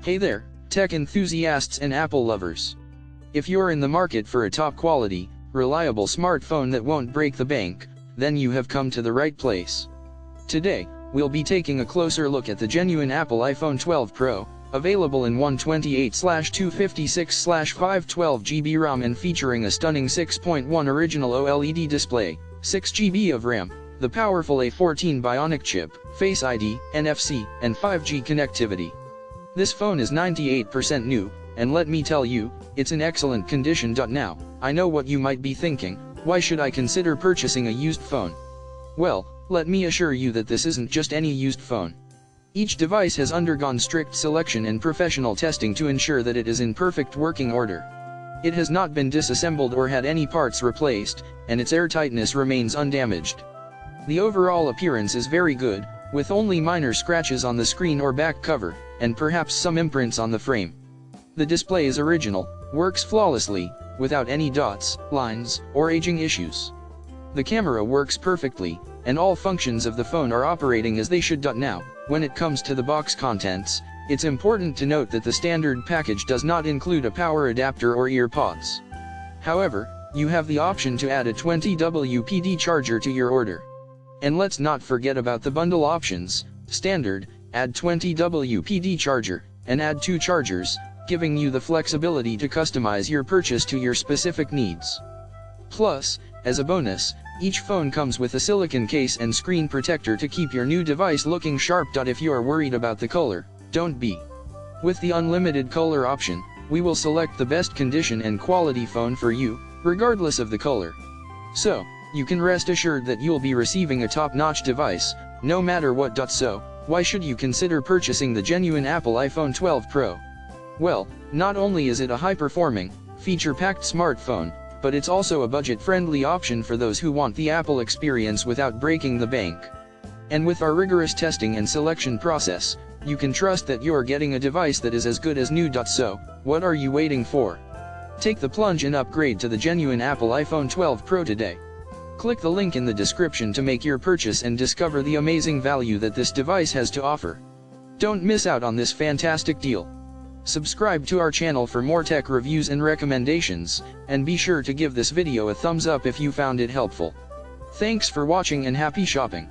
Hey there, tech enthusiasts and Apple lovers. If you're in the market for a top quality, reliable smartphone that won't break the bank, then you have come to the right place. Today, we'll be taking a closer look at the genuine Apple iPhone 12 Pro, available in 128/256/512 GB ROM and featuring a stunning 6.1 original OLED display, 6 GB of RAM, the powerful A14 Bionic chip, Face ID, NFC, and 5G connectivity. This phone is 98% new, and let me tell you, it's in excellent condition. Now, I know what you might be thinking: why should I consider purchasing a used phone? Well, let me assure you that this isn't just any used phone. Each device has undergone strict selection and professional testing to ensure that it is in perfect working order. It has not been disassembled or had any parts replaced, and its airtightness remains undamaged. The overall appearance is very good, with only minor scratches on the screen or back cover, and perhaps some imprints on the frame. The display is original, works flawlessly, without any dots, lines, or aging issues. The camera works perfectly, and all functions of the phone are operating as they should. Now, when it comes to the box contents, it's important to note that the standard package does not include a power adapter or EarPods. However, you have the option to add a 20W PD charger to your order. And let's not forget about the bundle options: standard, add 20W PD charger, and add 2 chargers, giving you the flexibility to customize your purchase to your specific needs. Plus, as a bonus, each phone comes with a silicone case and screen protector to keep your new device looking sharp. If you are worried about the color, don't be. With the unlimited color option, we will select the best condition and quality phone for you, regardless of the color. So, you can rest assured that you'll be receiving a top-notch device, no matter what. So, why should you consider purchasing the genuine Apple iPhone 12 Pro? Well, not only is it a high-performing, feature-packed smartphone, but it's also a budget-friendly option for those who want the Apple experience without breaking the bank. And with our rigorous testing and selection process, you can trust that you're getting a device that is as good as new. So, what are you waiting for? Take the plunge and upgrade to the genuine Apple iPhone 12 Pro today. Click the link in the description to make your purchase and discover the amazing value that this device has to offer. Don't miss out on this fantastic deal. Subscribe to our channel for more tech reviews and recommendations, and be sure to give this video a thumbs up if you found it helpful. Thanks for watching and happy shopping.